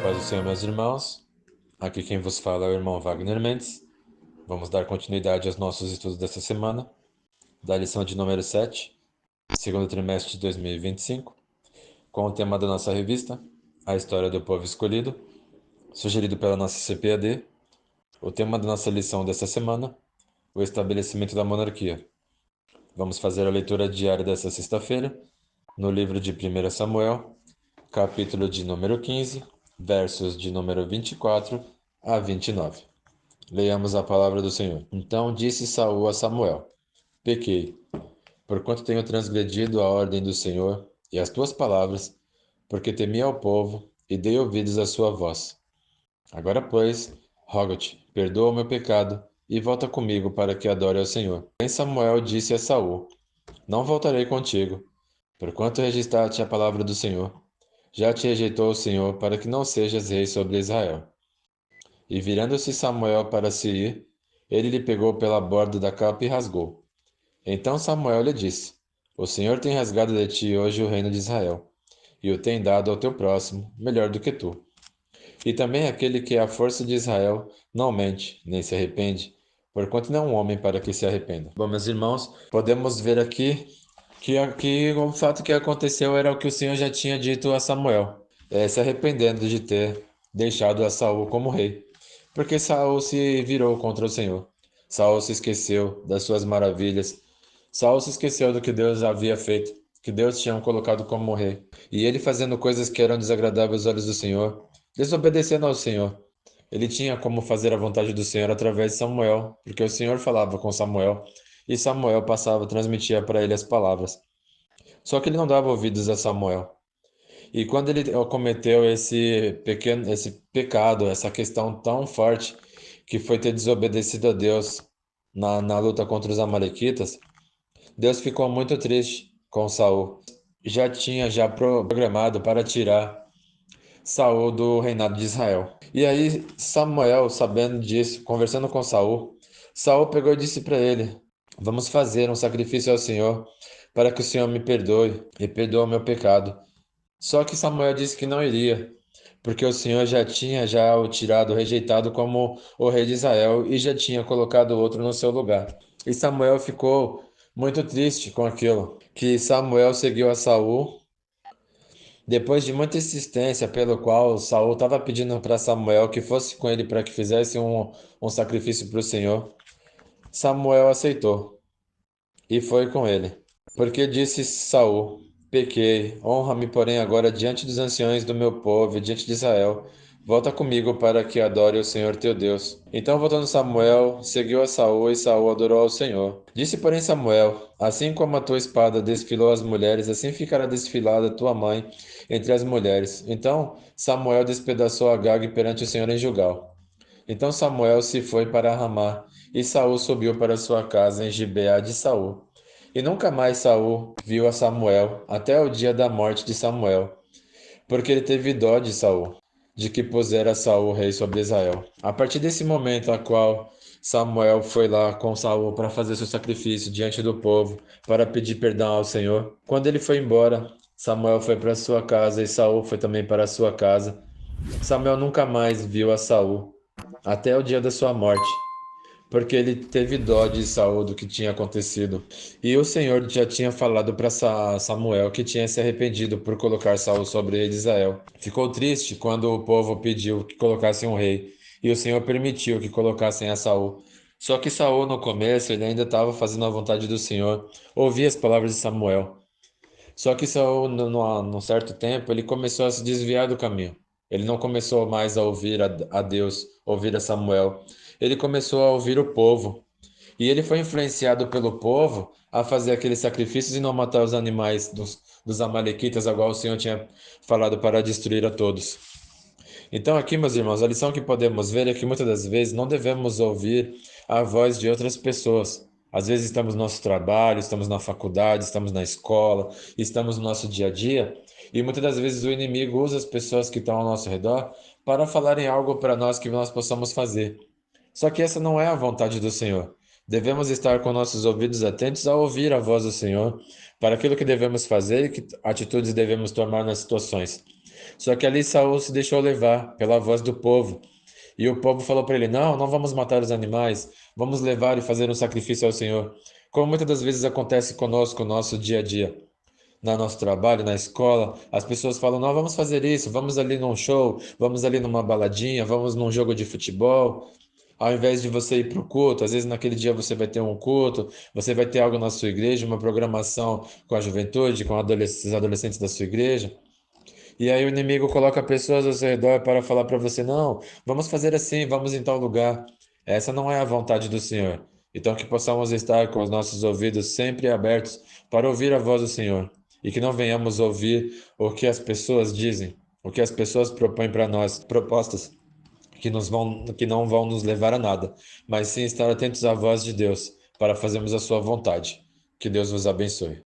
paz do Senhor, meus irmãos. Aqui quem vos fala é o irmão Wagner Mendes. Vamos dar continuidade aos nossos estudos desta semana, da lição de número 7, segundo trimestre de 2025, com o tema da nossa revista, A História do Povo Escolhido, sugerido pela nossa CPAD. O tema da nossa lição desta semana, o estabelecimento da monarquia. Vamos fazer a leitura diária desta sexta-feira, no livro de 1 Samuel, capítulo de número 15, versos de número 24 a 29. Leiamos a palavra do Senhor. Então disse Saul a Samuel: Pequei, porquanto tenho transgredido a ordem do Senhor e as tuas palavras, porque temi ao povo e dei ouvidos à sua voz. Agora, pois, rogo-te, perdoa o meu pecado e volta comigo para que adore ao Senhor. Em Samuel disse a Saul: Não voltarei contigo, porquanto registraste a palavra do Senhor. Já te rejeitou o Senhor para que não sejas rei sobre Israel. E virando-se Samuel para se ir, ele lhe pegou pela borda da capa e rasgou. Então Samuel lhe disse: O Senhor tem rasgado de ti hoje o reino de Israel, e o tem dado ao teu próximo, melhor do que tu. E também aquele que é a força de Israel não mente, nem se arrepende, porquanto não é um homem para que se arrependa. Bom, meus irmãos, podemos ver aqui que o fato que aconteceu era o que o Senhor já tinha dito a Samuel, se arrependendo de ter deixado a Saul como rei, porque Saul se virou contra o Senhor. Saul se esqueceu das suas maravilhas. Saul se esqueceu do que Deus havia feito, que Deus tinha colocado como rei. E ele fazendo coisas que eram desagradáveis aos olhos do Senhor, desobedecendo ao Senhor. Ele tinha como fazer a vontade do Senhor através de Samuel, porque o Senhor falava com Samuel e Samuel passava, transmitia para ele as palavras. Só que ele não dava ouvidos a Samuel. E quando ele cometeu esse pecado, essa questão tão forte, que foi ter desobedecido a Deus na luta contra os amalequitas, Deus ficou muito triste com Saul. Já tinha programado para tirar Saul do reinado de Israel. E aí Samuel, sabendo disso, conversando com Saul, Saul pegou e disse para ele: Vamos fazer um sacrifício ao Senhor, para que o Senhor me perdoe e perdoe o meu pecado. Só que Samuel disse que não iria, porque o Senhor já tinha o tirado, rejeitado como o rei de Israel e já tinha colocado outro no seu lugar. E Samuel ficou muito triste com aquilo, que Samuel seguiu a Saul depois de muita insistência, pelo qual Saul estava pedindo para Samuel que fosse com ele para que fizesse um sacrifício para o Senhor. Samuel aceitou e foi com ele. Porque disse Saul: Pequei, honra-me, porém, agora diante dos anciões do meu povo e diante de Israel. Volta comigo para que adore o Senhor teu Deus. Então, voltando Samuel, seguiu a Saul e Saul adorou ao Senhor. Disse, porém, Samuel: Assim como a tua espada desfilou as mulheres, assim ficará desfilada tua mãe entre as mulheres. Então, Samuel despedaçou Agag perante o Senhor em Gilgal. Então Samuel se foi para Ramá, e Saul subiu para sua casa em Gibeá de Saul. E nunca mais Saul viu a Samuel até o dia da morte de Samuel, porque ele teve dó de Saul, de que pusera Saul rei sobre Israel. A partir desse momento a qual Samuel foi lá com Saul para fazer seu sacrifício diante do povo, para pedir perdão ao Senhor, quando ele foi embora, Samuel foi para sua casa e Saul foi também para sua casa. Samuel nunca mais viu a Saul até o dia da sua morte, porque ele teve dó de Saul do que tinha acontecido. E o Senhor já tinha falado para Samuel que tinha se arrependido por colocar Saul sobre o rei de Israel. Ficou triste quando o povo pediu que colocassem um rei, e o Senhor permitiu que colocassem a Saul. Só que Saul no começo ele ainda estava fazendo a vontade do Senhor, ouvia as palavras de Samuel. Só que Saul, num certo tempo, ele começou a se desviar do caminho. Ele não começou mais a ouvir a Deus, ouvir a Samuel. Ele começou a ouvir o povo. E ele foi influenciado pelo povo a fazer aqueles sacrifícios e não matar os animais dos amalequitas, igual o Senhor tinha falado para destruir a todos. Então, aqui, meus irmãos, a lição que podemos ver é que muitas das vezes não devemos ouvir a voz de outras pessoas. Às vezes estamos no nosso trabalho, estamos na faculdade, estamos na escola, estamos no nosso dia a dia, e muitas das vezes o inimigo usa as pessoas que estão ao nosso redor para falarem algo para nós que nós possamos fazer. Só que essa não é a vontade do Senhor. Devemos estar com nossos ouvidos atentos a ouvir a voz do Senhor para aquilo que devemos fazer e que atitudes devemos tomar nas situações. Só que ali Saul se deixou levar pela voz do povo. E o povo falou para ele: Não, não vamos matar os animais, vamos levar e fazer um sacrifício ao Senhor. Como muitas das vezes acontece conosco no nosso dia a dia, no nosso trabalho, na escola, as pessoas falam: Não, vamos fazer isso, vamos ali num show, vamos ali numa baladinha, vamos num jogo de futebol. Ao invés de você ir para o culto, às vezes naquele dia você vai ter um culto, você vai ter algo na sua igreja, uma programação com a juventude, com os adolescentes da sua igreja. E aí o inimigo coloca pessoas ao seu redor para falar para você, não, vamos fazer assim, vamos em tal lugar. Essa não é a vontade do Senhor. Então que possamos estar com os nossos ouvidos sempre abertos para ouvir a voz do Senhor e que não venhamos ouvir o que as pessoas dizem, o que as pessoas propõem para nós, propostas que não vão nos levar a nada, mas sim estar atentos à voz de Deus para fazermos a sua vontade. Que Deus vos abençoe.